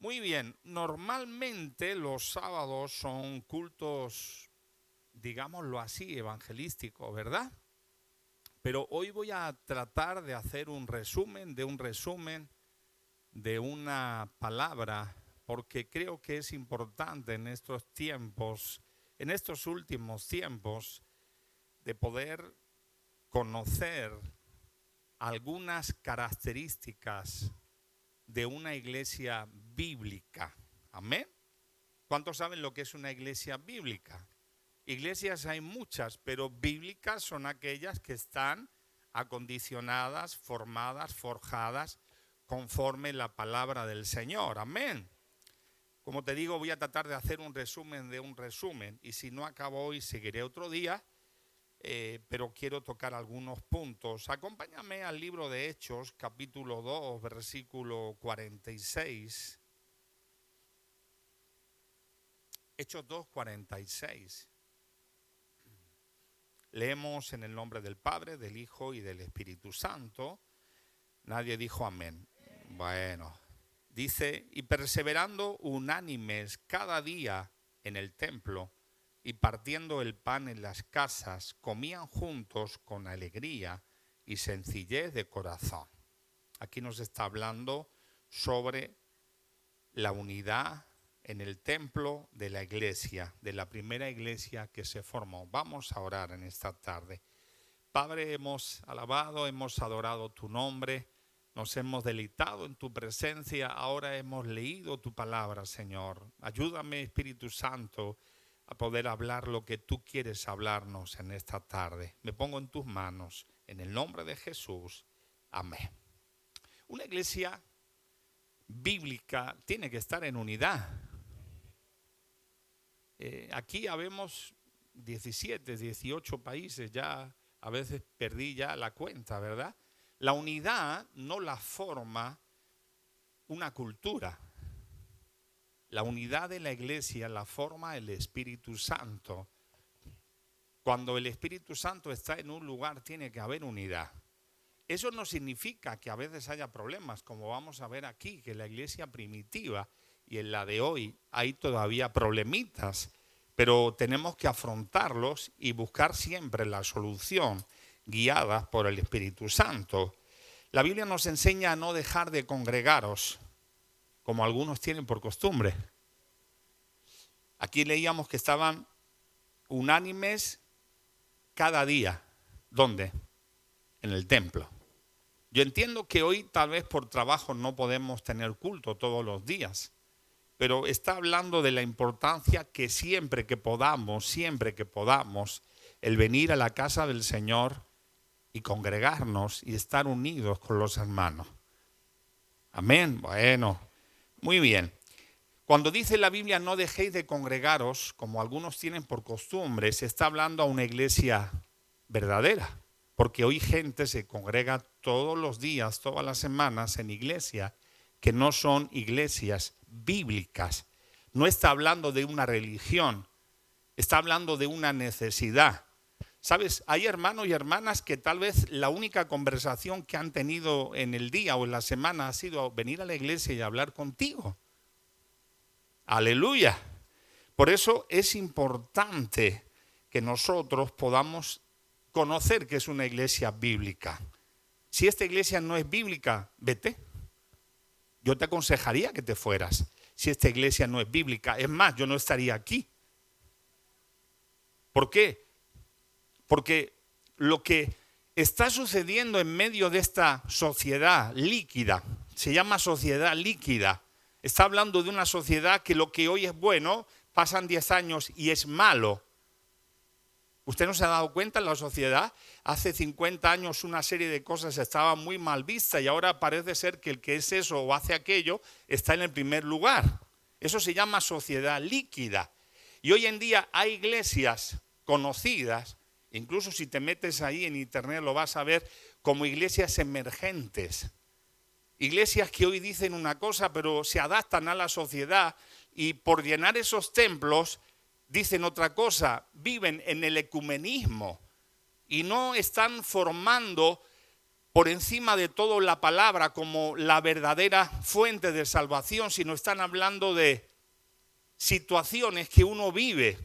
Muy bien, normalmente los sábados son cultos, digámoslo así, evangelísticos, ¿verdad? Pero hoy voy a tratar de hacer un resumen de un resumen de una palabra, porque creo que es importante en estos tiempos, en estos últimos tiempos, de poder conocer algunas características de una iglesia bíblica. Amén. ¿Cuántos saben lo que es una iglesia bíblica? Iglesias hay muchas, pero bíblicas son aquellas que están acondicionadas, formadas, forjadas conforme la palabra del Señor. Amén. Como te digo, voy a tratar de hacer un resumen de un resumen, y si no acabo hoy seguiré otro día, pero quiero tocar algunos puntos. Acompáñame al libro de Hechos, capítulo 2, versículo 46. Hechos 2, 46. Leemos en el nombre del Padre, del Hijo y del Espíritu Santo. Nadie dijo amén. Bueno, dice, y perseverando unánimes cada día en el templo y partiendo el pan en las casas, comían juntos con alegría y sencillez de corazón. Aquí nos está hablando sobre la unidad en el templo de la iglesia, de la primera iglesia que se formó. Vamos a orar en esta tarde. Padre, hemos alabado, hemos adorado tu nombre, nos hemos deleitado en tu presencia, ahora hemos leído tu palabra, Señor. Ayúdame, Espíritu Santo, a poder hablar lo que tú quieres hablarnos en esta tarde. Me pongo en tus manos, en el nombre de Jesús. Amén. Una iglesia bíblica tiene que estar en unidad. Aquí habemos 17, 18 países, ya a veces perdí ya la cuenta, ¿verdad? La unidad no la forma una cultura. La unidad de la iglesia la forma el Espíritu Santo. Cuando el Espíritu Santo está en un lugar, tiene que haber unidad. Eso no significa que a veces haya problemas, como vamos a ver aquí, que en la iglesia primitiva y en la de hoy hay todavía problemitas, pero tenemos que afrontarlos y buscar siempre la solución guiadas por el Espíritu Santo. La Biblia nos enseña a no dejar de congregaros, como algunos tienen por costumbre. Aquí leíamos que estaban unánimes cada día. ¿Dónde? En el templo. Yo entiendo que hoy tal vez por trabajo no podemos tener culto todos los días, pero está hablando de la importancia que siempre que podamos, el venir a la casa del Señor y congregarnos y estar unidos con los hermanos. Amén. Bueno, muy bien. Cuando dice la Biblia no dejéis de congregaros, como algunos tienen por costumbre, se está hablando a una iglesia verdadera. Porque hoy gente se congrega todos los días, todas las semanas en iglesia que no son iglesias bíblicas. No está hablando de una religión, está hablando de una necesidad. ¿Sabes? Hay hermanos y hermanas que tal vez la única conversación que han tenido en el día o en la semana ha sido venir a la iglesia y hablar contigo. Aleluya. Por eso es importante que nosotros podamos conocer que es una iglesia bíblica. Si esta iglesia no es bíblica, vete. Yo te aconsejaría que te fueras. Si esta iglesia no es bíblica, es más, yo no estaría aquí. ¿Por qué? Porque lo que está sucediendo en medio de esta sociedad líquida, se llama sociedad líquida. Está hablando de una sociedad que lo que hoy es bueno, pasan 10 años y es malo. ¿Usted no se ha dado cuenta en la sociedad? Hace 50 años una serie de cosas estaba muy mal vista y ahora parece ser que el que es eso o hace aquello está en el primer lugar. Eso se llama sociedad líquida. Y hoy en día hay iglesias conocidas, incluso si te metes ahí en internet lo vas a ver, como iglesias emergentes. Iglesias que hoy dicen una cosa pero se adaptan a la sociedad y por llenar esos templos dicen otra cosa, viven en el ecumenismo y no están formando por encima de todo la palabra como la verdadera fuente de salvación, sino están hablando de situaciones que uno vive.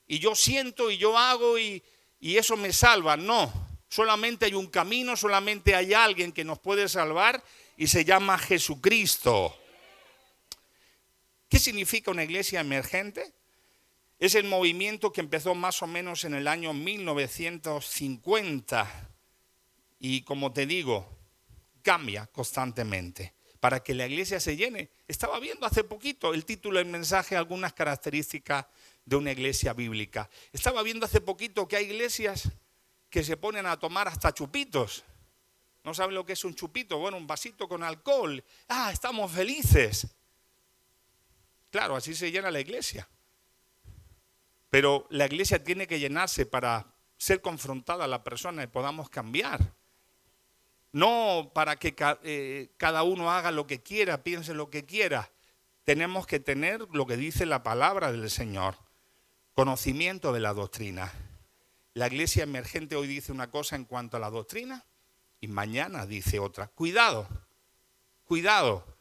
Y yo siento y yo hago y eso me salva. No, solamente hay un camino, solamente hay alguien que nos puede salvar y se llama Jesucristo. ¿Qué significa una iglesia emergente? Es el movimiento que empezó más o menos en el año 1950 y, como te digo, cambia constantemente para que la iglesia se llene. Estaba viendo hace poquito el título del mensaje, algunas características de una iglesia bíblica. Estaba viendo hace poquito que hay iglesias que se ponen a tomar hasta chupitos. ¿No saben lo que es un chupito? Bueno, un vasito con alcohol. Ah, estamos felices. Claro, así se llena la iglesia. Pero la iglesia tiene que llenarse para ser confrontada a la persona y podamos cambiar. No para que cada uno haga lo que quiera, piense lo que quiera. Tenemos que tener lo que dice la palabra del Señor. Conocimiento de la doctrina. La iglesia emergente hoy dice una cosa en cuanto a la doctrina y mañana dice otra. Cuidado, cuidado.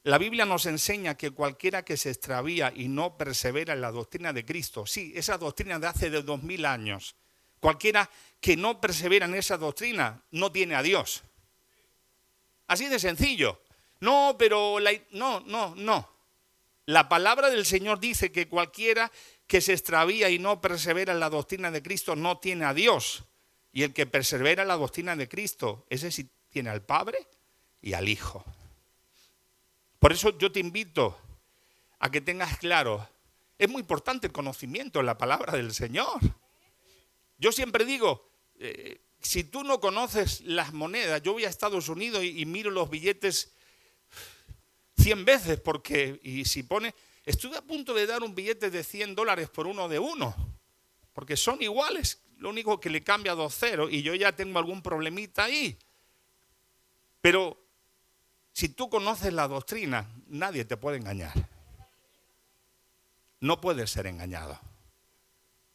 La Biblia nos enseña que cualquiera que se extravía y no persevera en la doctrina de Cristo, sí, esa doctrina de hace de 2000 años, cualquiera que no persevera en esa doctrina no tiene a Dios. Así de sencillo. No, pero no. La palabra del Señor dice que cualquiera que se extravía y no persevera en la doctrina de Cristo no tiene a Dios. Y el que persevera en la doctrina de Cristo, ese sí tiene al Padre y al Hijo. Por eso yo te invito a que tengas claro, es muy importante el conocimiento de la palabra del Señor. Yo siempre digo, si tú no conoces las monedas, yo voy a Estados Unidos y miro los billetes 100 veces, y si pone, estuve a punto de dar un billete de $100 por uno de uno, porque son iguales, lo único que le cambia 2 ceros y yo ya tengo algún problemita ahí. Pero si tú conoces la doctrina, nadie te puede engañar. No puedes ser engañado.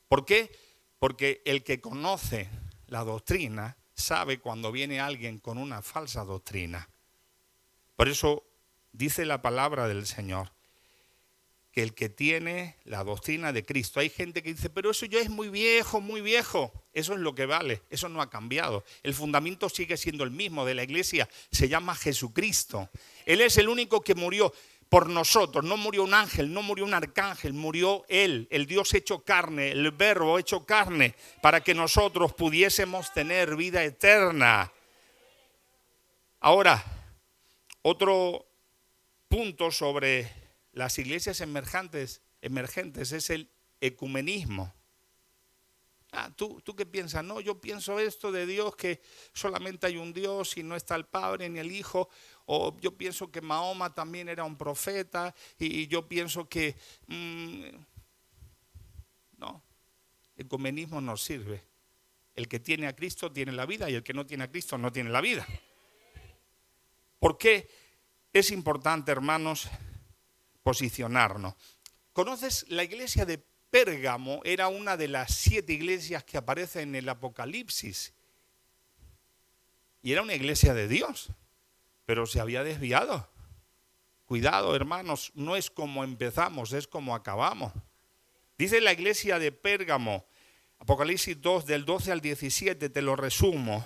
¿Por qué? Porque el que conoce la doctrina sabe cuando viene alguien con una falsa doctrina. Por eso dice la palabra del Señor, que el que tiene la doctrina de Cristo, hay gente que dice, pero eso ya es muy viejo, muy viejo. Eso es lo que vale, eso no ha cambiado. El fundamento sigue siendo el mismo de la iglesia, se llama Jesucristo. Él es el único que murió por nosotros, no murió un ángel, no murió un arcángel, murió Él, el Dios hecho carne, el Verbo hecho carne, para que nosotros pudiésemos tener vida eterna. Ahora, otro punto sobre las iglesias emergentes es el ecumenismo. ¿Tú qué piensas? No, yo pienso esto de Dios, que solamente hay un Dios y no está el Padre ni el Hijo. O yo pienso que Mahoma también era un profeta y yo pienso que... No, el ecumenismo no sirve. El que tiene a Cristo tiene la vida y el que no tiene a Cristo no tiene la vida. ¿Por qué es importante, hermanos, posicionarnos? ¿Conoces la iglesia de Pérgamo? Era una de las 7 iglesias que aparecen en el Apocalipsis. Y era una iglesia de Dios, pero se había desviado. Cuidado, hermanos, no es como empezamos, es como acabamos. Dice la iglesia de Pérgamo, Apocalipsis 2, del 12 al 17, te lo resumo.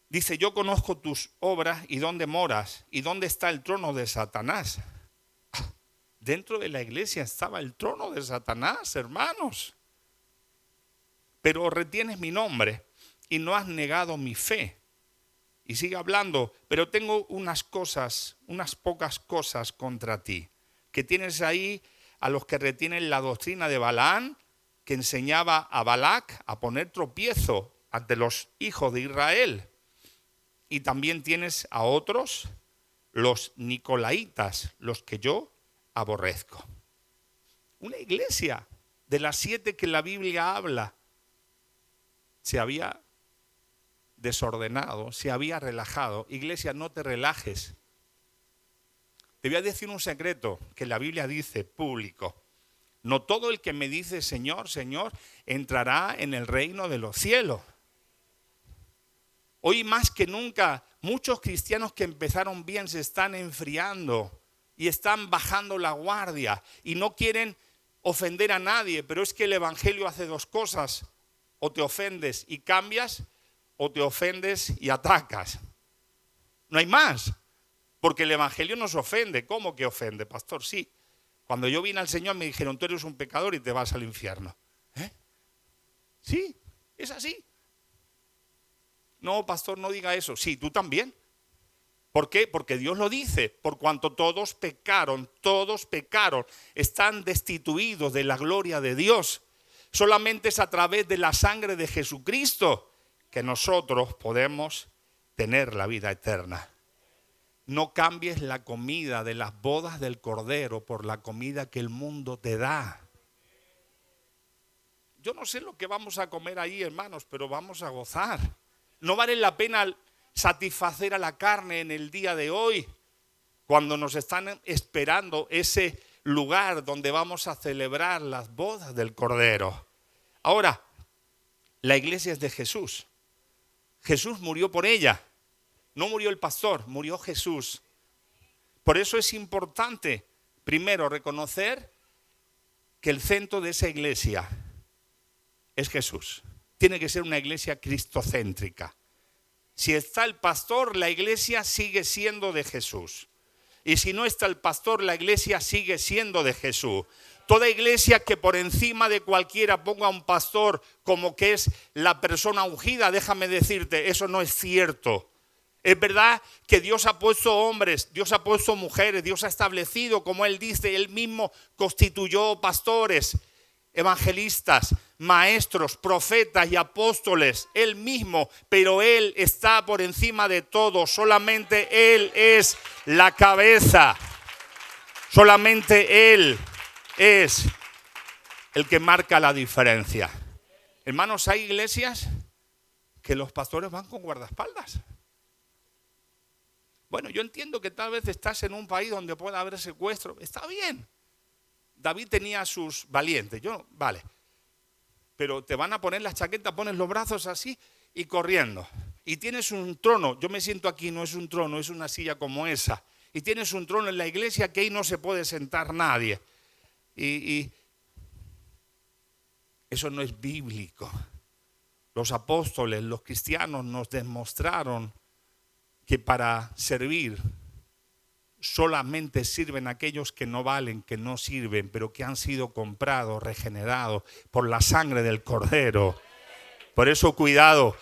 Dice, yo conozco tus obras y dónde moras y dónde está el trono de Satanás. Dentro de la iglesia estaba el trono de Satanás, hermanos. Pero retienes mi nombre y no has negado mi fe. Y sigue hablando, pero tengo unas pocas cosas contra ti. Que tienes ahí a los que retienen la doctrina de Balaán, que enseñaba a Balac a poner tropiezo ante los hijos de Israel. Y también tienes a otros, los nicolaitas, los que yo aborrezco. Una iglesia de las 7 que la Biblia habla se había desordenado, se había relajado. Iglesia, no te relajes. Te voy a decir un secreto que la Biblia dice público. No todo el que me dice Señor, Señor, entrará en el reino de los cielos. Hoy más que nunca, muchos cristianos que empezaron bien se están enfriando y están bajando la guardia y no quieren ofender a nadie, pero es que el evangelio hace dos cosas: o te ofendes y cambias, o te ofendes y atacas. No hay más, porque el evangelio nos ofende. ¿Cómo que ofende, pastor? Sí, cuando yo vine al Señor me dijeron: tú eres un pecador y te vas al infierno. Sí, es así. No, pastor, no diga eso. Sí, tú también. ¿Por qué? Porque Dios lo dice: por cuanto todos pecaron, están destituidos de la gloria de Dios. Solamente es a través de la sangre de Jesucristo que nosotros podemos tener la vida eterna. No cambies la comida de las bodas del Cordero por la comida que el mundo te da. Yo no sé lo que vamos a comer ahí, hermanos, pero vamos a gozar. No vale la pena satisfacer a la carne en el día de hoy, cuando nos están esperando ese lugar donde vamos a celebrar las bodas del Cordero. Ahora, la iglesia es de Jesús. Jesús murió por ella. No murió el pastor, murió Jesús. Por eso es importante, primero, reconocer que el centro de esa iglesia es Jesús. Tiene que ser una iglesia cristocéntrica. Si está el pastor, la iglesia sigue siendo de Jesús. Y si no está el pastor, la iglesia sigue siendo de Jesús. Toda iglesia que por encima de cualquiera ponga a un pastor como que es la persona ungida, déjame decirte, eso no es cierto. Es verdad que Dios ha puesto hombres, Dios ha puesto mujeres, Dios ha establecido, como Él dice, Él mismo constituyó pastores, evangelistas, maestros, profetas y apóstoles, Él mismo, pero Él está por encima de todo. Solamente Él es la cabeza. Solamente Él es el que marca la diferencia. Hermanos, hay iglesias que los pastores van con guardaespaldas. Bueno, yo entiendo que tal vez estás en un país donde pueda haber secuestro. Está bien. David tenía sus valientes. Vale. Pero te van a poner las chaquetas, pones los brazos así y corriendo. Y tienes un trono. Yo me siento aquí, no es un trono, es una silla como esa. Y tienes un trono en la iglesia que ahí no se puede sentar nadie. Y eso no es bíblico. Los apóstoles, los cristianos nos demostraron que para servir solamente sirven aquellos que no valen, que no sirven, pero que han sido comprados, regenerados por la sangre del Cordero. Por eso cuidado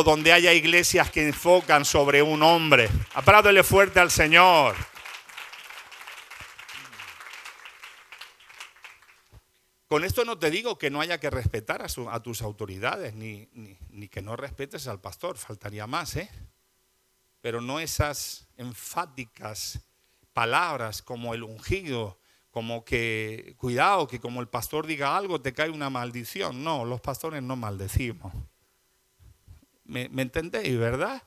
donde haya iglesias que enfocan sobre un hombre. Apláudele fuerte al Señor. Con esto no te digo que no haya que respetar a tus autoridades, ni que no respetes al pastor, faltaría más, Pero no esas enfáticas palabras como el ungido, como que cuidado, que como el pastor diga algo te cae una maldición. No, los pastores no maldecimos. ¿Me entendéis, verdad?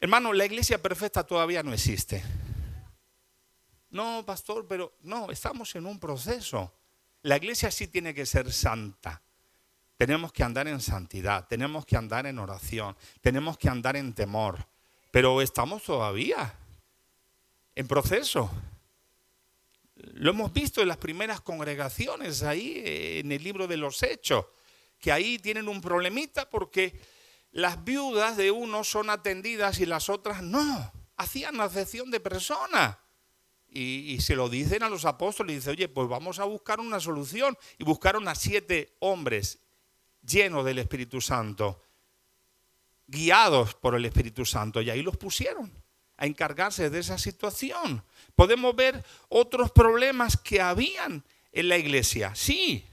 Hermano, la iglesia perfecta todavía no existe. No, pastor, pero no, estamos en un proceso. La iglesia sí tiene que ser santa. Tenemos que andar en santidad, tenemos que andar en oración, tenemos que andar en temor. Pero estamos todavía en proceso. Lo hemos visto en las primeras congregaciones ahí en el libro de los Hechos, que ahí tienen un problemita porque las viudas de unos son atendidas y las otras no. Hacían acepción de personas. Y se lo dicen a los apóstoles y dicen: oye, pues vamos a buscar una solución. Y buscaron a 7 hombres llenos del Espíritu Santo, guiados por el Espíritu Santo, y ahí los pusieron a encargarse de esa situación. Podemos ver otros problemas que habían en la iglesia, sí,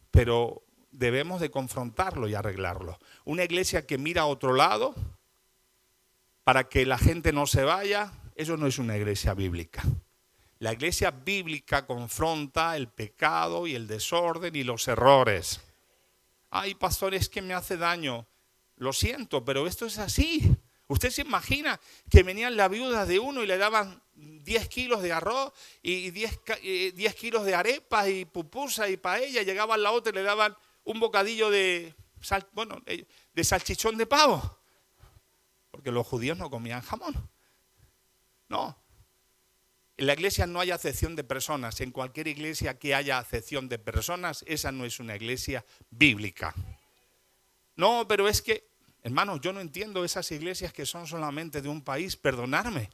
pero debemos de confrontarlo y arreglarlo. Una iglesia que mira a otro lado para que la gente no se vaya, eso no es una iglesia bíblica. La iglesia bíblica confronta el pecado y el desorden y los errores. Ay, pastor, es que me hace daño. Lo siento, pero esto es así. Usted se imagina que venían las viudas de uno y le daban 10 kilos de arroz y 10 kilos de arepas y pupusa y paella. Llegaban la otra y le daban un bocadillo de de salchichón de pavo. Porque los judíos no comían jamón. No. En la iglesia no hay acepción de personas. En cualquier iglesia que haya acepción de personas, esa no es una iglesia bíblica. No, pero es que, hermanos, yo no entiendo esas iglesias que son solamente de un país, perdonadme.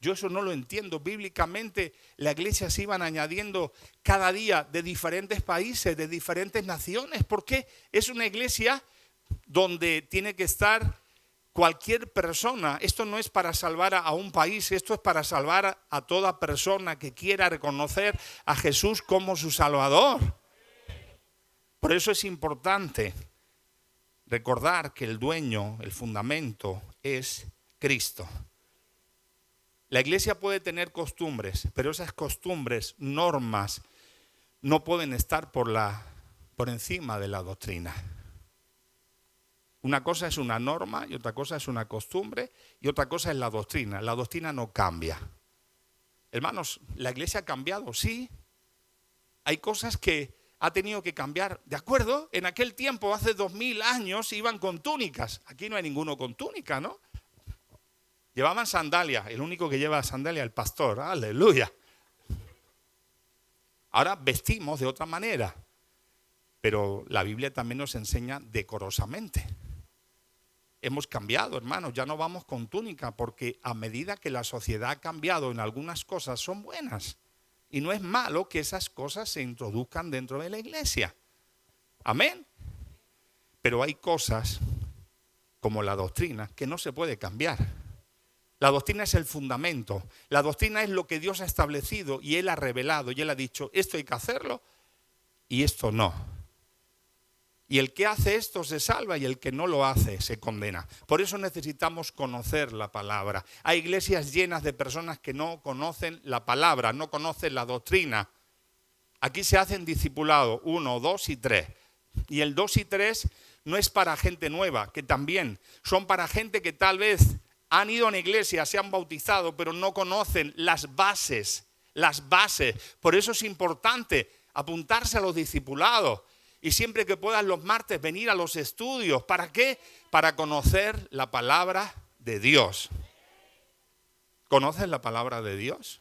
Yo eso no lo entiendo. Bíblicamente las iglesias se iban añadiendo cada día de diferentes países, de diferentes naciones. ¿Por qué? Es una iglesia donde tiene que estar cualquier persona. Esto no es para salvar a un país, esto es para salvar a toda persona que quiera reconocer a Jesús como su Salvador. Por eso es importante recordar que el dueño, el fundamento es Cristo. La iglesia puede tener costumbres, pero esas costumbres, normas, no pueden estar por encima de la doctrina. Una cosa es una norma y otra cosa es una costumbre y otra cosa es la doctrina. La doctrina no cambia. Hermanos, ¿la iglesia ha cambiado? Sí. Hay cosas que ha tenido que cambiar. ¿De acuerdo? En aquel tiempo, hace 2000 años, iban con túnicas. Aquí no hay ninguno con túnica, ¿no? Llevaban sandalias. El único que lleva sandalia es el pastor. ¡Aleluya! Ahora vestimos de otra manera. Pero la Biblia también nos enseña decorosamente. Hemos cambiado, hermanos, ya no vamos con túnica porque a medida que la sociedad ha cambiado en algunas cosas son buenas. Y no es malo que esas cosas se introduzcan dentro de la iglesia. Amén. Pero hay cosas como la doctrina que no se puede cambiar. La doctrina es el fundamento. La doctrina es lo que Dios ha establecido y Él ha revelado. Y Él ha dicho, esto hay que hacerlo y esto no. Y el que hace esto se salva y el que no lo hace se condena. Por eso necesitamos conocer la palabra. Hay iglesias llenas de personas que no conocen la palabra, no conocen la doctrina. Aquí se hacen discipulados 1, 2 y 3. Y el 2 y 3 no es para gente nueva, que también son para gente que tal vez han ido a una iglesia, se han bautizado, pero no conocen las bases. Las bases. Por eso es importante apuntarse a los discipulados. Y siempre que puedas los martes venir a los estudios. ¿Para qué? Para conocer la palabra de Dios. ¿Conoces la palabra de Dios?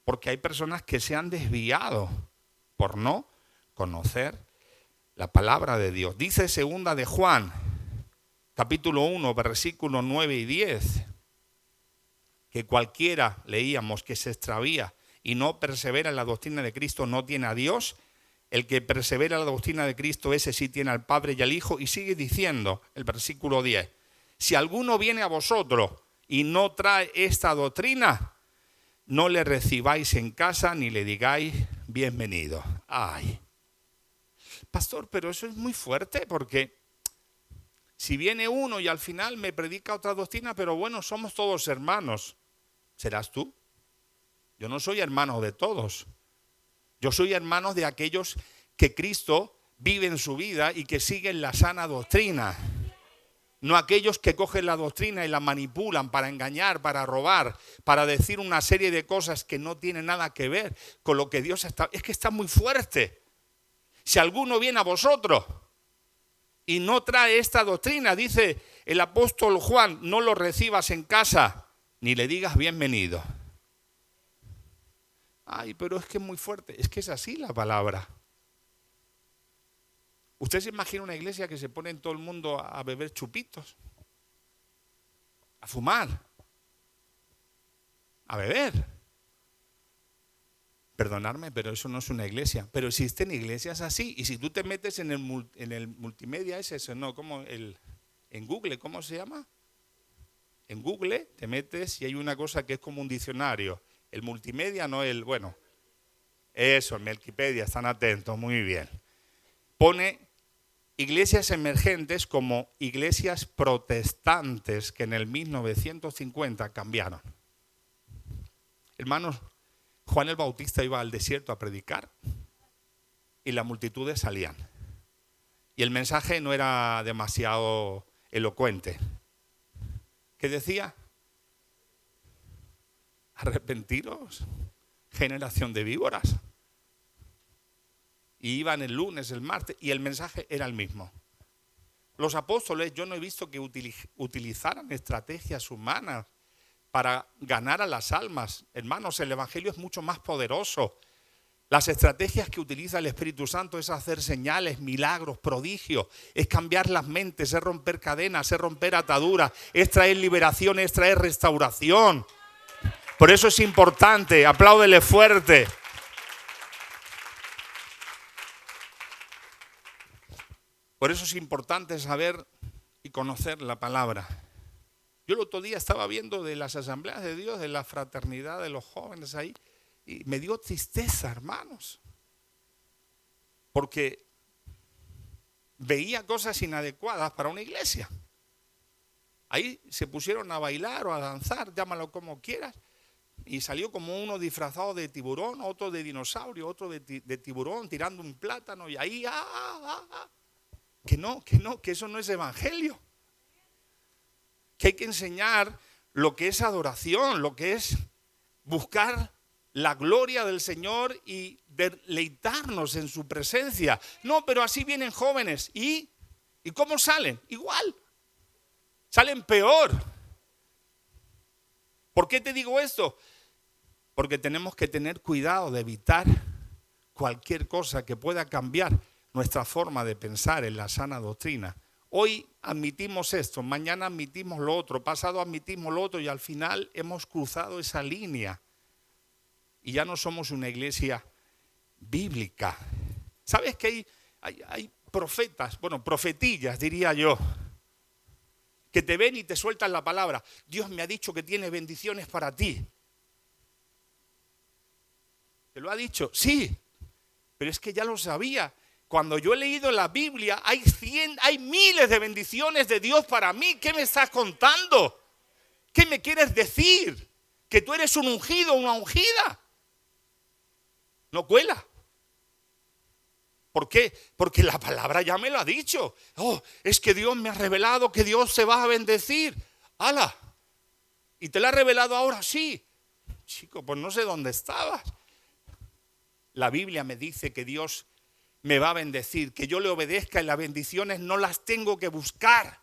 Porque hay personas que se han desviado por no conocer la palabra de Dios. Dice segunda de Juan, capítulo 1, versículos 9 y 10, que cualquiera, leíamos, que se extravía y no persevera en la doctrina de Cristo no tiene a Dios. El que persevera en la doctrina de Cristo, ese sí tiene al Padre y al Hijo. Y sigue diciendo el versículo 10. Si alguno viene a vosotros y no trae esta doctrina, no le recibáis en casa ni le digáis bienvenido. Ay, pastor, pero eso es muy fuerte porque si viene uno y al final me predica otra doctrina, pero bueno, somos todos hermanos. ¿Serás tú? Yo no soy hermano de todos. Yo soy hermano de aquellos que Cristo vive en su vida y que siguen la sana doctrina. No aquellos que cogen la doctrina y la manipulan para engañar, para robar, para decir una serie de cosas que no tienen nada que ver con lo que Dios está. Es que está muy fuerte. Si alguno viene a vosotros y no trae esta doctrina, dice el apóstol Juan, no lo recibas en casa ni le digas bienvenido. Ay, pero es que es muy fuerte. Es que es así la palabra. ¿Usted se imagina una iglesia que se pone en todo el mundo a beber chupitos? A fumar. A beber. Perdonadme, pero eso no es una iglesia. Pero existen iglesias así. Y si tú te metes en el multimedia, es eso, ¿no? Como en Google, ¿cómo se llama? En Google te metes y hay una cosa que es como un diccionario. El multimedia, no el, bueno, eso, en Wikipedia, están atentos, muy bien. Pone iglesias emergentes como iglesias protestantes que en el 1950 cambiaron. Hermanos, Juan el Bautista iba al desierto a predicar y las multitudes salían. Y el mensaje no era demasiado elocuente. ¿Qué decía? Arrepentiros, generación de víboras. y iban el lunes, el martes, y el mensaje era el mismo. Los apóstoles, yo no he visto que utilizaran estrategias humanas para ganar a las almas. Hermanos, el evangelio es mucho más poderoso. Las estrategias que utiliza el Espíritu Santo es hacer señales, milagros, prodigios, es cambiar las mentes, es romper cadenas, es romper ataduras, es traer liberación, es traer restauración. Por eso es importante, apláudele fuerte. Por eso es importante saber y conocer la palabra. Yo el otro día estaba viendo de las asambleas de Dios, de la fraternidad de los jóvenes ahí, y me dio tristeza, hermanos, porque veía cosas inadecuadas para una iglesia. Ahí se pusieron a bailar o a danzar, llámalo como quieras, y salió como uno disfrazado de tiburón, otro de dinosaurio, otro de tiburón tirando un plátano, y ahí, que eso no es evangelio. Que hay que enseñar lo que es adoración, lo que es buscar la gloria del Señor y deleitarnos en su presencia. No, pero así vienen jóvenes. ¿Y cómo salen? Igual. Salen peor. ¿Por qué te digo esto? Porque tenemos que tener cuidado de evitar cualquier cosa que pueda cambiar nuestra forma de pensar en la sana doctrina. Hoy admitimos esto, mañana admitimos lo otro, pasado admitimos lo otro y al final hemos cruzado esa línea y ya no somos una iglesia bíblica. ¿Sabes que hay profetas, profetillas diría yo, que te ven y te sueltan la palabra? Dios me ha dicho que tiene bendiciones para ti. ¿Te lo ha dicho? Sí, pero es que ya lo sabía. Cuando yo he leído la Biblia, hay miles de bendiciones de Dios para mí. ¿Qué me estás contando? ¿Qué me quieres decir? ¿Que tú eres un ungido, una ungida? No cuela. ¿Por qué? Porque la palabra ya me lo ha dicho. Oh, es que Dios me ha revelado que Dios se va a bendecir. ¡Hala! ¿Y te la ha revelado ahora? Sí. Chico, pues no sé dónde estabas. La Biblia me dice que Dios me va a bendecir, que yo le obedezca y las bendiciones no las tengo que buscar.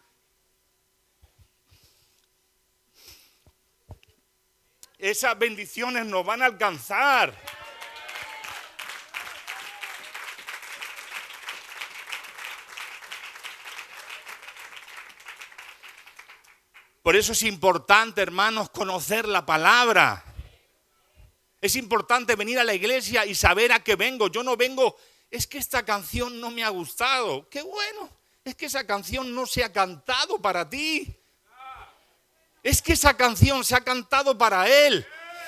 Esas bendiciones nos van a alcanzar. Por eso es importante, hermanos, conocer la palabra. Es importante venir a la iglesia y saber a qué vengo. Yo no vengo, es que esta canción no me ha gustado. Qué bueno, es que esa canción no se ha cantado para ti. Es que esa canción se ha cantado para Él.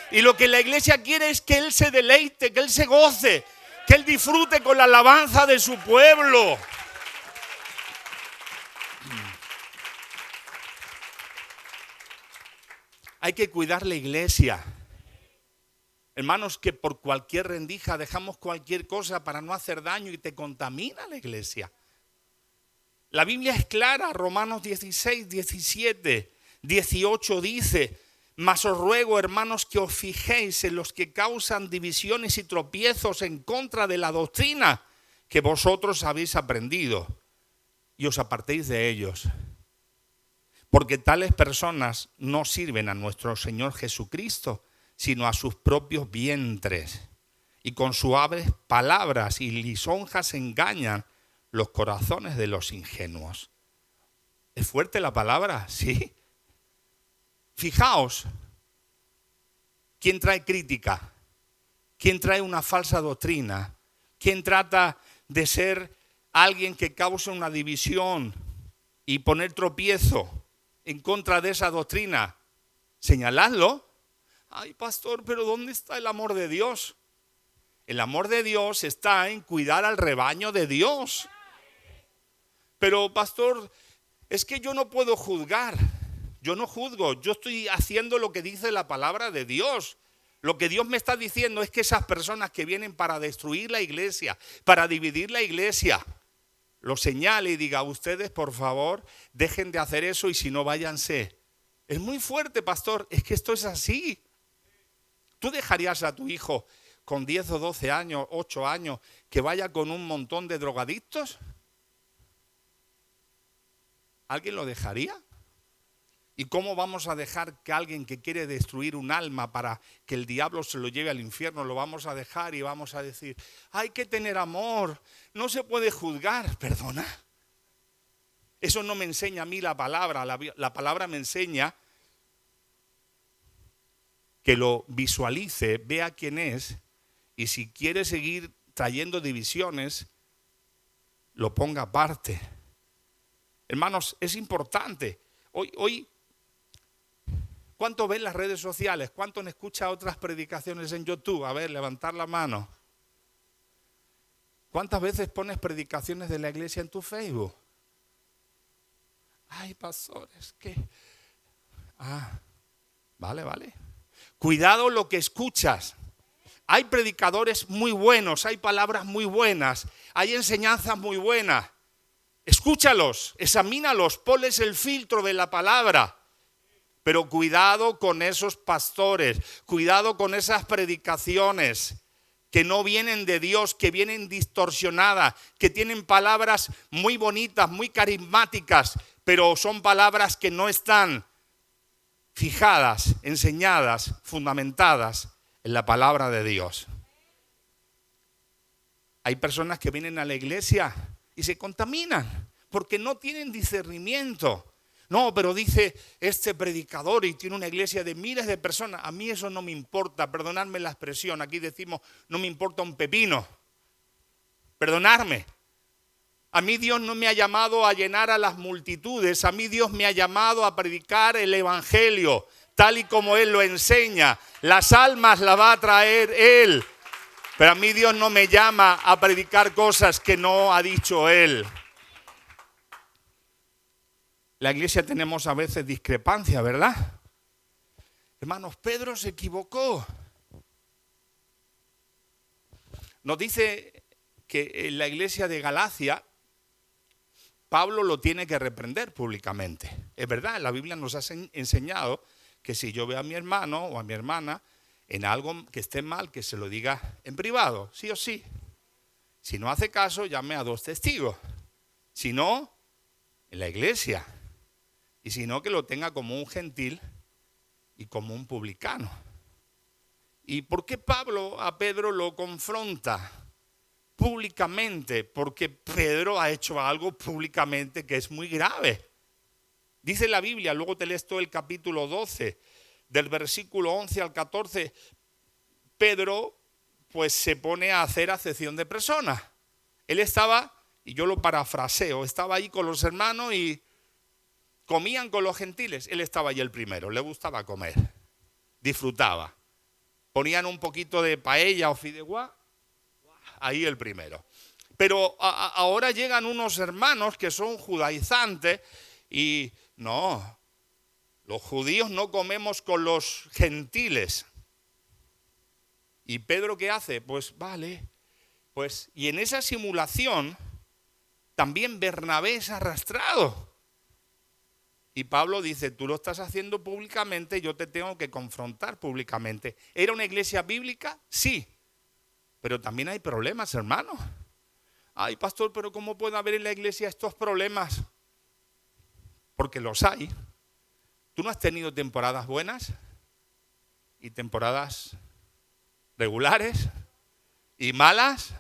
Y lo que la iglesia quiere es que Él se deleite, que Él se goce, que Él disfrute con la alabanza de su pueblo. Hay que cuidar la iglesia. Hermanos, que por cualquier rendija dejamos cualquier cosa para no hacer daño y te contamina la iglesia. La Biblia es clara, Romanos 16, 17, 18 dice: mas os ruego, hermanos, que os fijéis en los que causan divisiones y tropiezos en contra de la doctrina que vosotros habéis aprendido y os apartéis de ellos. Porque tales personas no sirven a nuestro Señor Jesucristo, sino a sus propios vientres. Y con suaves palabras y lisonjas engañan los corazones de los ingenuos. ¿Es fuerte la palabra? Sí. Fijaos, ¿quién trae crítica? ¿Quién trae una falsa doctrina? ¿Quién trata de ser alguien que cause una división y poner tropiezo en contra de esa doctrina? Señaladlo. Ay, pastor, pero ¿dónde está el amor de Dios? El amor de Dios está en cuidar al rebaño de Dios. Pero, pastor, es que yo no puedo juzgar. Yo no juzgo, yo estoy haciendo lo que dice la palabra de Dios. Lo que Dios me está diciendo es que esas personas que vienen para destruir la iglesia, para dividir la iglesia, lo señale y diga: ustedes, por favor, dejen de hacer eso y si no, váyanse. Es muy fuerte, pastor, es que esto es así. ¿Tú dejarías a tu hijo con 10 o 12 años, 8 años, que vaya con un montón de drogadictos? ¿Alguien lo dejaría? ¿Y cómo vamos a dejar que alguien que quiere destruir un alma para que el diablo se lo lleve al infierno, lo vamos a dejar y vamos a decir, hay que tener amor, no se puede juzgar? ¿Perdona? Eso no me enseña a mí la palabra. La palabra me enseña que lo visualice, vea quién es, y si quiere seguir trayendo divisiones, lo ponga aparte. Hermanos, es importante. Hoy, ¿cuánto ven las redes sociales? ¿Cuánto han escuchado otras predicaciones en YouTube? A ver, levantar la mano. ¿Cuántas veces pones predicaciones de la iglesia en tu Facebook? Ay, pastores, ¿qué? Vale. Cuidado lo que escuchas. Hay predicadores muy buenos, hay palabras muy buenas, hay enseñanzas muy buenas. Escúchalos, examínalos, ponles el filtro de la palabra. Pero cuidado con esos pastores, cuidado con esas predicaciones que no vienen de Dios, que vienen distorsionadas, que tienen palabras muy bonitas, muy carismáticas, pero son palabras que no están fijadas, enseñadas, fundamentadas en la palabra de Dios. Hay personas que vienen a la iglesia y se contaminan porque no tienen discernimiento. No, pero dice este predicador y tiene una iglesia de miles de personas. A mí eso no me importa, perdonadme la expresión. Aquí decimos, no me importa un pepino. Perdonadme. A mí Dios no me ha llamado a llenar a las multitudes. A mí Dios me ha llamado a predicar el evangelio tal y como Él lo enseña. Las almas las va a traer Él. Pero a mí Dios no me llama a predicar cosas que no ha dicho Él. La iglesia tenemos a veces discrepancia, ¿verdad? Hermanos, Pedro se equivocó. Nos dice que en la iglesia de Galacia, Pablo lo tiene que reprender públicamente. Es verdad, la Biblia nos ha enseñado que si yo veo a mi hermano o a mi hermana en algo que esté mal, que se lo diga en privado, sí o sí. Si no hace caso, llame a 2 testigos. Si no, en la iglesia. Y si no, que lo tenga como un gentil y como un publicano. ¿Y por qué Pablo a Pedro lo confronta públicamente? Porque Pedro ha hecho algo públicamente que es muy grave. Dice la Biblia, luego te lees todo el capítulo 12, del versículo 11 al 14, Pedro pues se pone a hacer acepción de personas. Él estaba, y yo lo parafraseo, estaba ahí con los hermanos y comían con los gentiles. Él estaba ahí el primero, le gustaba comer, disfrutaba. Ponían un poquito de paella o fideuá, ahí el primero. Pero ahora llegan unos hermanos que son judaizantes y no, los judíos no comemos con los gentiles. ¿Y Pedro qué hace? Pues vale, pues y en esa simulación también Bernabé es arrastrado. Y Pablo dice, tú lo estás haciendo públicamente, yo te tengo que confrontar públicamente. ¿Era una iglesia bíblica? Sí. Pero también hay problemas, hermano. Ay, pastor, pero ¿cómo puede haber en la iglesia estos problemas? Porque los hay. ¿Tú no has tenido temporadas buenas? ¿Y temporadas regulares? ¿Y malas?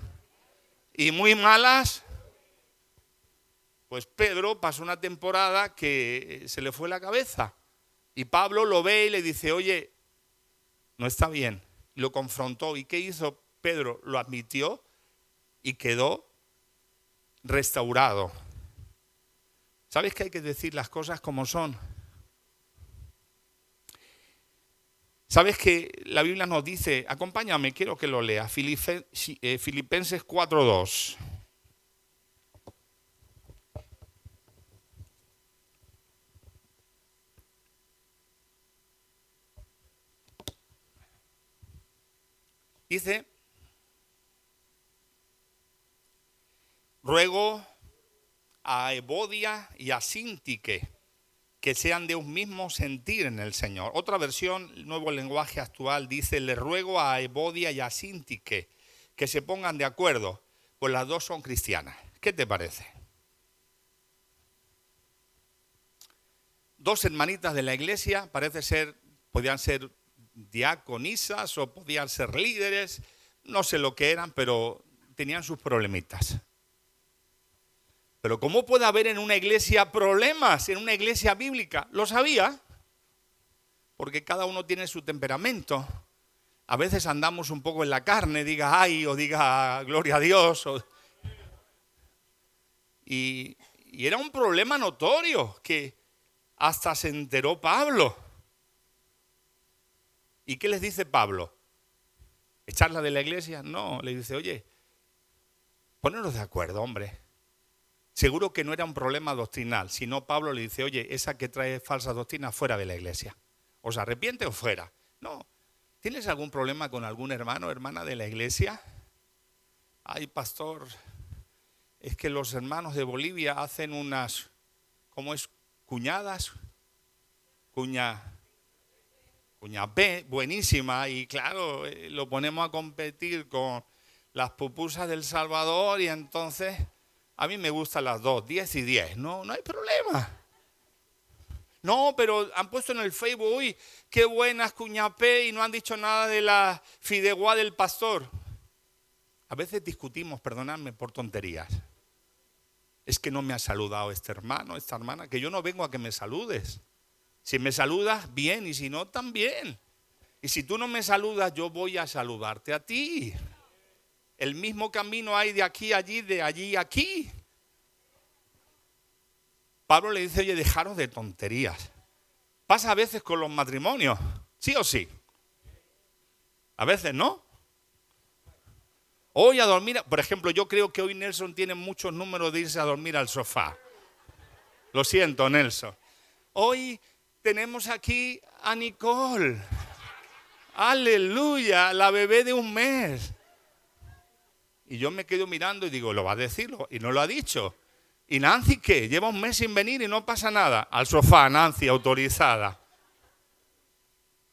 ¿Y muy malas? Pues Pedro pasó una temporada que se le fue la cabeza. Y Pablo lo ve y le dice, oye, no está bien. Y lo confrontó. ¿Y qué hizo Pedro? Lo admitió y quedó restaurado. ¿Sabes que hay que decir las cosas como son? ¿Sabes que la Biblia nos dice, acompáñame, quiero que lo lea, Filipenses 4:2. Dice, ruego a Evodia y a Síntique que sean de un mismo sentir en el Señor. Otra versión, el Nuevo Lenguaje Actual, dice: le ruego a Evodia y a Síntique que se pongan de acuerdo, pues las dos son cristianas. ¿Qué te parece? Dos hermanitas de la iglesia, parece ser, podían ser diaconisas o podían ser líderes, no sé lo que eran, pero tenían sus problemitas. Pero ¿cómo puede haber en una iglesia problemas, en una iglesia bíblica? Lo sabía, porque cada uno tiene su temperamento. A veces andamos un poco en la carne, diga ay o diga gloria a Dios. Y era un problema notorio que hasta se enteró Pablo. ¿Y qué les dice Pablo? ¿Echarla de la iglesia? No, le dice, oye, poneros de acuerdo, hombre. Seguro que no era un problema doctrinal, sino Pablo le dice, oye, esa que trae falsa doctrina fuera de la iglesia. ¿Os arrepiente o fuera? No. ¿Tienes algún problema con algún hermano o hermana de la iglesia? Ay, pastor, es que los hermanos de Bolivia hacen unas, ¿cómo es? Cuñadas. Cuña P, buenísima, y claro, lo ponemos a competir con las pupusas del Salvador y entonces a mí me gustan las dos, 10 y 10, no hay problema. No, pero han puesto en el Facebook, uy, qué buenas Cuña P, y no han dicho nada de la fideuá del pastor. A veces discutimos, perdonadme, por tonterías. Es que no me ha saludado este hermano, esta hermana, que yo no vengo a que me saludes. Si me saludas, bien, y si no, también. Y si tú no me saludas, yo voy a saludarte a ti. El mismo camino hay de aquí a allí, de allí a aquí. Pablo le dice, oye, dejaros de tonterías. Pasa a veces con los matrimonios, ¿sí o sí? A veces no. Hoy a dormir, por ejemplo, yo creo que hoy Nelson tiene muchos números de irse a dormir al sofá. Lo siento, Nelson. Hoy tenemos aquí a Nicole. Aleluya, la bebé de 1 mes. Y yo me quedo mirando y digo, ¿lo va a decirlo? Y no lo ha dicho. ¿Y Nancy qué? Lleva 1 mes sin venir y no pasa nada. Al sofá, Nancy, autorizada.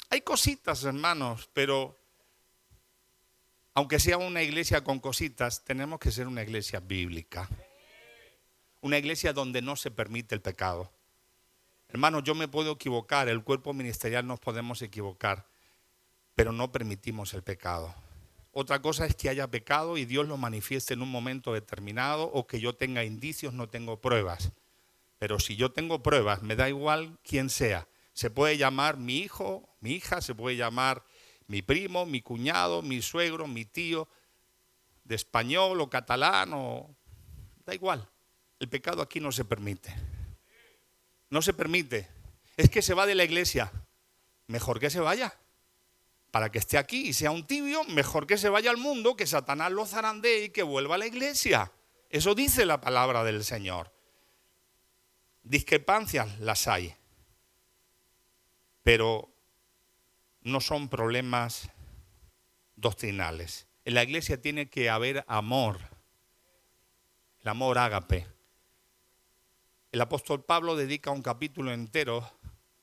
Hay cositas, hermanos, pero aunque sea una iglesia con cositas, tenemos que ser una iglesia bíblica. Una iglesia donde no se permite el pecado. Hermanos, yo me puedo equivocar, el cuerpo ministerial nos podemos equivocar, pero no permitimos el pecado. Otra cosa es que haya pecado y Dios lo manifieste en un momento determinado, o que yo tenga indicios, no tengo pruebas. Pero si yo tengo pruebas, me da igual quién sea. Se puede llamar mi hijo, mi hija, se puede llamar mi primo, mi cuñado, mi suegro, mi tío, de español o catalán, da igual. El pecado aquí no se permite. No se permite. Es que se va de la iglesia. Mejor que se vaya. Para que esté aquí y sea un tibio, mejor que se vaya al mundo, que Satanás lo zarandee y que vuelva a la iglesia. Eso dice la palabra del Señor. Discrepancias las hay, pero no son problemas doctrinales. En la iglesia tiene que haber amor, el amor ágape. El apóstol Pablo dedica un capítulo entero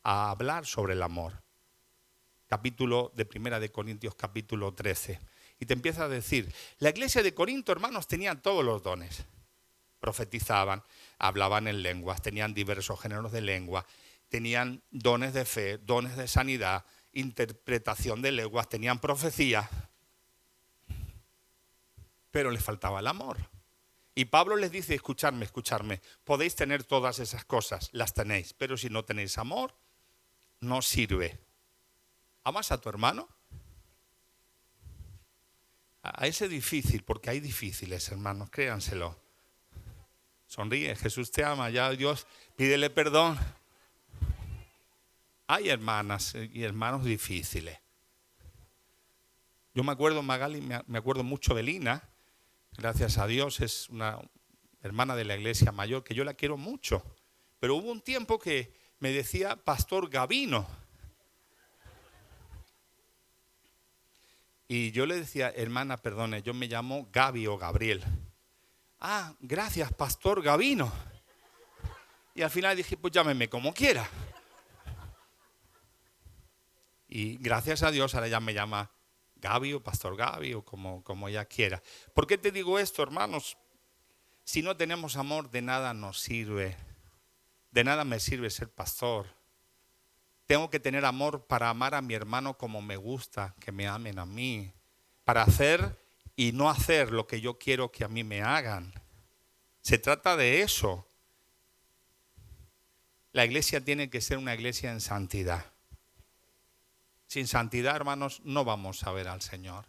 a hablar sobre el amor. Capítulo de 1 de Corintios, capítulo 13. Y te empieza a decir, la iglesia de Corinto, hermanos, tenían todos los dones. Profetizaban, hablaban en lenguas, tenían diversos géneros de lengua, tenían dones de fe, dones de sanidad, interpretación de lenguas, tenían profecía. Pero les faltaba el amor. Y Pablo les dice, escuchadme, podéis tener todas esas cosas, las tenéis, pero si no tenéis amor, no sirve. ¿Amas a tu hermano? A ese difícil, porque hay difíciles, hermanos, créanselo. Sonríe, Jesús te ama, ya Dios, pídele perdón. Hay hermanas y hermanos difíciles. Yo me acuerdo, Magali, me acuerdo mucho de Lina. Gracias a Dios, es una hermana de la iglesia mayor que yo la quiero mucho. Pero hubo un tiempo que me decía Pastor Gabino. Y yo le decía, hermana, perdone, yo me llamo Gaby o Gabriel. Ah, gracias, Pastor Gabino. Y al final dije, pues llámeme como quiera. Y gracias a Dios ahora ya me llama Gaby o Pastor Gaby o como ella quiera. ¿Por qué te digo esto, hermanos? Si no tenemos amor, de nada nos sirve. De nada me sirve ser pastor. Tengo que tener amor para amar a mi hermano como me gusta que me amen a mí. Para hacer y no hacer lo que yo quiero que a mí me hagan. Se trata de eso. La iglesia tiene que ser una iglesia en santidad. Sin santidad, hermanos, no vamos a ver al Señor.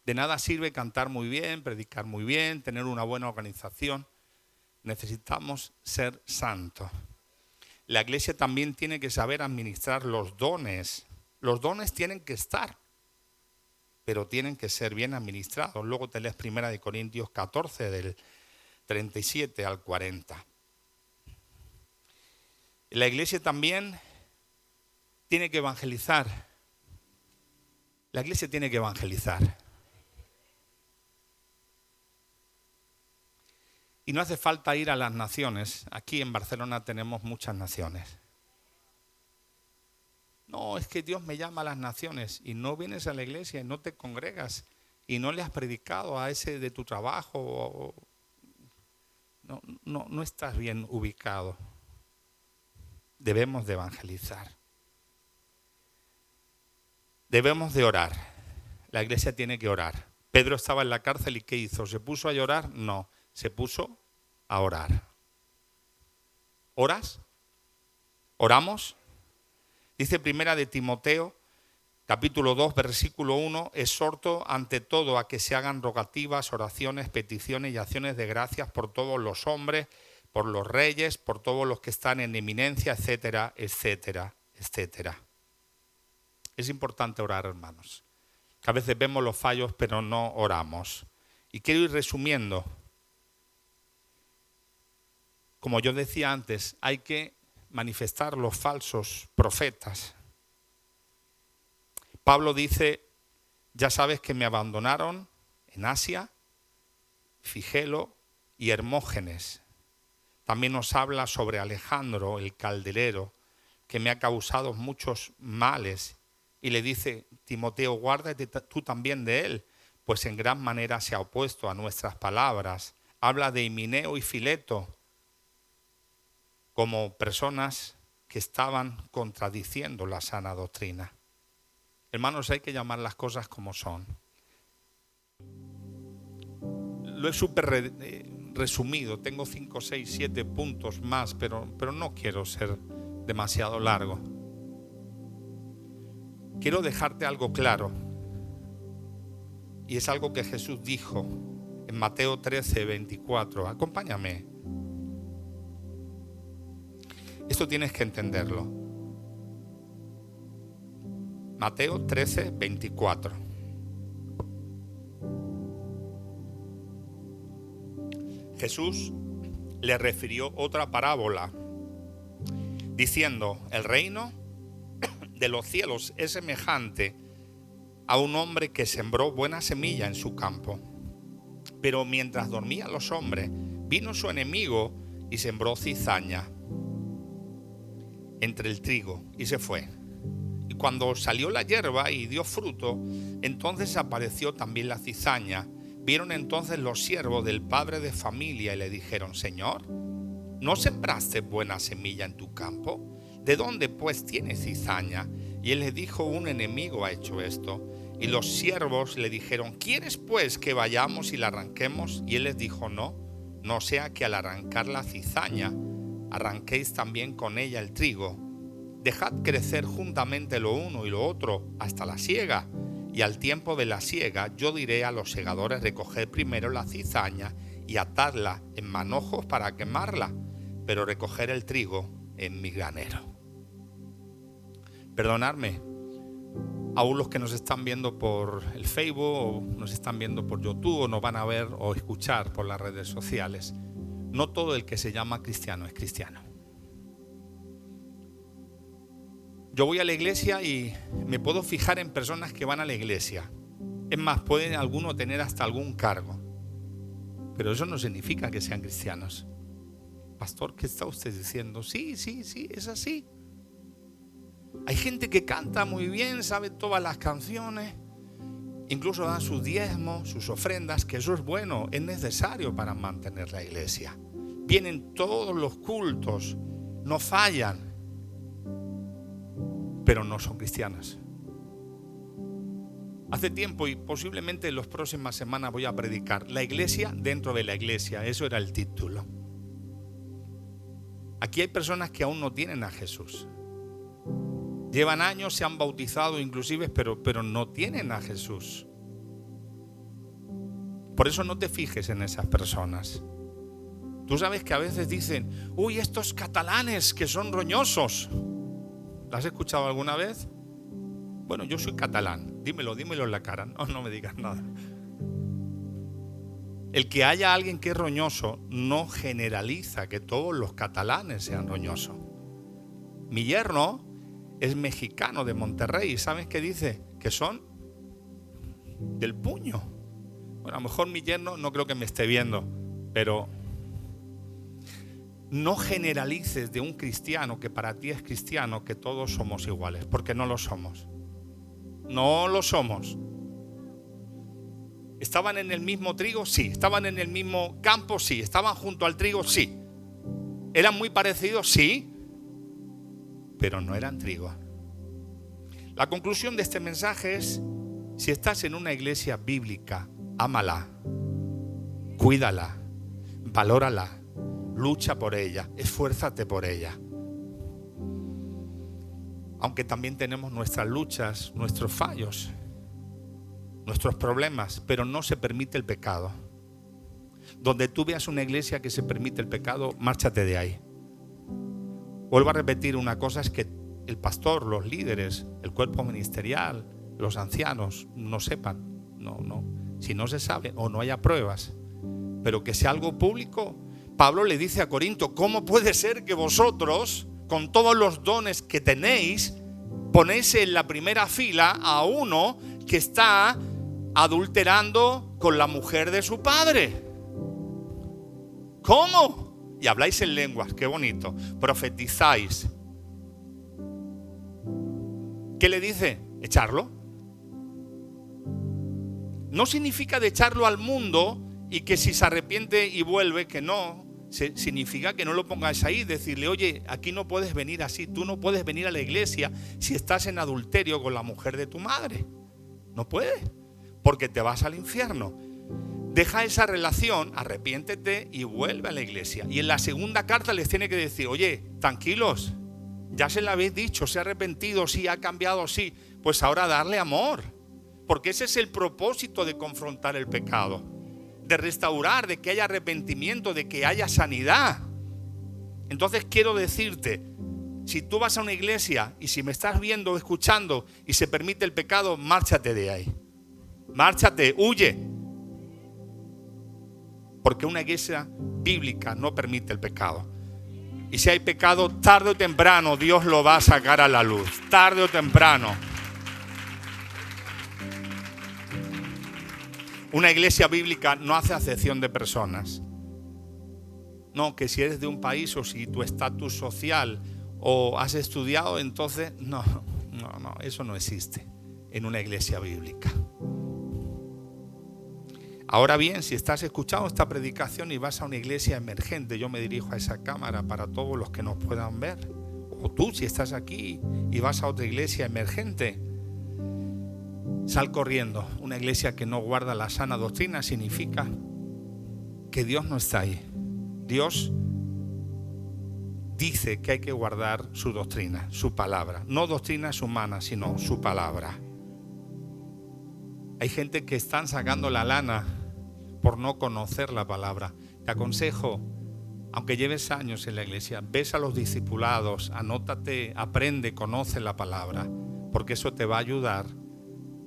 De nada sirve cantar muy bien, predicar muy bien, tener una buena organización. Necesitamos ser santos. La iglesia también tiene que saber administrar los dones. Los dones tienen que estar, pero tienen que ser bien administrados. Luego te lees 1 Corintios 14, del 37 al 40. La iglesia también tiene que evangelizar. La iglesia tiene que evangelizar. Y no hace falta ir a las naciones. Aquí en Barcelona tenemos muchas naciones. No, es que Dios me llama a las naciones y no vienes a la iglesia y no te congregas y no le has predicado a ese de tu trabajo. No estás bien ubicado. Debemos de evangelizar. Debemos de orar. La iglesia tiene que orar. Pedro estaba en la cárcel y ¿qué hizo? ¿Se puso a llorar? No. Se puso a orar. ¿Oras? ¿Oramos? Dice 1 Timoteo, capítulo 2, versículo 1, exhorto ante todo a que se hagan rogativas, oraciones, peticiones y acciones de gracias por todos los hombres, por los reyes, por todos los que están en eminencia, etcétera, etcétera, etcétera. Es importante orar, hermanos. Que a veces vemos los fallos, pero no oramos. Y quiero ir resumiendo. Como yo decía antes, hay que manifestar los falsos profetas. Pablo dice, ya sabes que me abandonaron en Asia, Figelo y Hermógenes. También nos habla sobre Alejandro, el calderero, que me ha causado muchos males. Y le dice, Timoteo, guárdate tú también de él, pues en gran manera se ha opuesto a nuestras palabras. Habla de Himeneo y Fileto como personas que estaban contradiciendo la sana doctrina. Hermanos, hay que llamar las cosas como son. Lo he súper resumido, tengo 5, 6, 7 puntos más, pero no quiero ser demasiado largo. Quiero dejarte algo claro, y es algo que Jesús dijo en Mateo 13, 24. Acompáñame. Esto tienes que entenderlo. Mateo 13, 24. Jesús le refirió otra parábola, diciendo, el reino de los cielos es semejante a un hombre que sembró buena semilla en su campo. Pero mientras dormían los hombres, vino su enemigo y sembró cizaña entre el trigo y se fue. Y cuando salió la hierba y dio fruto, entonces apareció también la cizaña. Vieron entonces los siervos del padre de familia y le dijeron, Señor, ¿no sembraste buena semilla en tu campo? ¿De dónde pues tiene cizaña? Y él le dijo, un enemigo ha hecho esto. Y los siervos le dijeron, ¿quieres pues que vayamos y la arranquemos? Y él les dijo, no sea que al arrancar la cizaña arranquéis también con ella el trigo. Dejad crecer juntamente lo uno y lo otro hasta la siega. Y al tiempo de la siega yo diré a los segadores, recoged primero la cizaña y atadla en manojos para quemarla, pero recoger el trigo en mi granero. Perdonadme, aún los que nos están viendo por el Facebook o nos están viendo por YouTube o nos van a ver o escuchar por las redes sociales. No todo el que se llama cristiano es cristiano. Yo voy a la iglesia y me puedo fijar en personas que van a la iglesia. Es más, pueden algunos tener hasta algún cargo. Pero eso no significa que sean cristianos. pastor, ¿qué está usted diciendo? Sí, es así. Hay gente que canta muy bien, sabe todas las canciones, incluso da sus diezmos, sus ofrendas, que eso es bueno, es necesario para mantener la iglesia. Vienen todos los cultos, no fallan, pero no son cristianas. Hace tiempo, y posiblemente en las próximas semanas voy a predicar la iglesia dentro de la iglesia. Eso era el título. Aquí hay personas que aún no tienen a Jesús. Llevan años, se han bautizado inclusive, pero no tienen a Jesús. Por eso no te fijes en esas personas. Tú sabes que a veces dicen, uy, estos catalanes que son roñosos. ¿Lo has escuchado alguna vez? Bueno, yo soy catalán. Dímelo en la cara. No me digas nada. El que haya alguien que es roñoso no generaliza que todos los catalanes sean roñosos. Mi yerno es mexicano de Monterrey. ¿Sabes qué dice? Que son del puño. Bueno, a lo mejor mi yerno no creo que me esté viendo, pero no generalices de un cristiano que para ti es cristiano que todos somos iguales, porque no lo somos. No lo somos. ¿Estaban en el mismo trigo? Sí. ¿Estaban en el mismo campo? Sí. ¿Estaban junto al trigo? Sí. ¿Eran muy parecidos? Sí. Pero no eran trigo. La conclusión de este mensaje es: si estás en una iglesia bíblica, ámala, cuídala, valórala, lucha por ella, esfuérzate por ella. Aunque también tenemos nuestras luchas, nuestros fallos, nuestros problemas, pero no se permite el pecado. Donde tú veas una iglesia que se permite el pecado, márchate de ahí. Vuelvo a repetir, una cosa es que el pastor, los líderes, el cuerpo ministerial, los ancianos no sepan. No. Si no se sabe o no haya pruebas, pero que sea algo público. Pablo le dice a Corinto, ¿cómo puede ser que vosotros, con todos los dones que tenéis, ponéis en la primera fila a uno que está adulterando con la mujer de su padre? ¿Cómo? Y habláis en lenguas, qué bonito. Profetizáis. ¿Qué le dice? Echarlo. No significa de echarlo al mundo y que si se arrepiente y vuelve, que no. Significa que no lo pongáis ahí, decirle, oye, aquí no puedes venir así, tú no puedes venir a la iglesia si estás en adulterio con la mujer de tu madre. No puedes, porque te vas al infierno. Deja esa relación, arrepiéntete y vuelve a la iglesia. Y en la segunda carta les tiene que decir, oye, tranquilos, ya se lo habéis dicho, se ha arrepentido, sí, ha cambiado, sí, pues ahora darle amor, porque ese es el propósito de confrontar el pecado, de restaurar, de que haya arrepentimiento, de que haya sanidad. Entonces quiero decirte, si tú vas a una iglesia y si me estás viendo o escuchando y se permite el pecado, márchate de ahí. Márchate, huye. Porque una iglesia bíblica no permite el pecado. Y si hay pecado, tarde o temprano Dios lo va a sacar a la luz. Tarde o temprano. Una iglesia bíblica no hace acepción de personas. No, que si eres de un país o si tu estatus social o has estudiado, entonces no, eso no existe en una iglesia bíblica. Ahora bien, si estás escuchando esta predicación y vas a una iglesia emergente, yo me dirijo a esa cámara para todos los que nos puedan ver. O tú, si estás aquí y vas a otra iglesia emergente, sal corriendo. Una iglesia que no guarda la sana doctrina significa que Dios no está ahí. Dios dice que hay que guardar su doctrina, su palabra. No doctrinas humanas, sino su palabra. Hay gente que están sacando la lana por no conocer la palabra. Te aconsejo, aunque lleves años en la iglesia, ves a los discipulados, anótate, aprende, conoce la palabra, porque eso te va a ayudar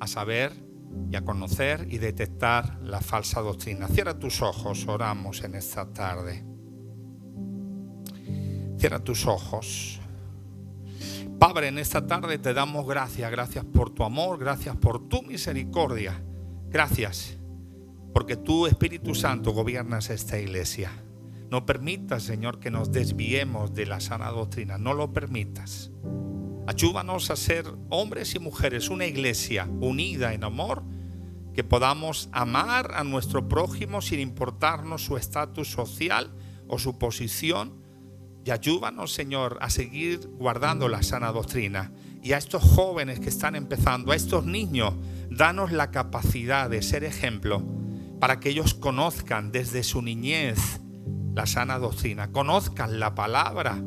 a saber y a conocer y detectar la falsa doctrina. Cierra tus ojos, oramos en esta tarde. Cierra tus ojos. Padre, en esta tarde te damos gracias. Gracias por tu amor, gracias por tu misericordia. Gracias porque tú, Espíritu Santo, gobiernas esta iglesia. No permitas, Señor, que nos desviemos de la sana doctrina. No lo permitas. Ayúdanos a ser hombres y mujeres, una iglesia unida en amor, que podamos amar a nuestro prójimo sin importarnos su estatus social o su posición. Y ayúdanos, Señor, a seguir guardando la sana doctrina. Y a estos jóvenes que están empezando, a estos niños, danos la capacidad de ser ejemplo para que ellos conozcan desde su niñez la sana doctrina, conozcan la palabra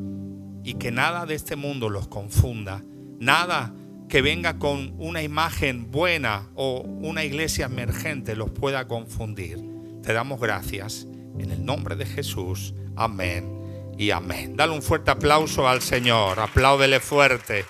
y que nada de este mundo los confunda, nada que venga con una imagen buena o una iglesia emergente los pueda confundir. Te damos gracias en el nombre de Jesús. Amén y amén. Dale un fuerte aplauso al Señor, apláudele fuerte.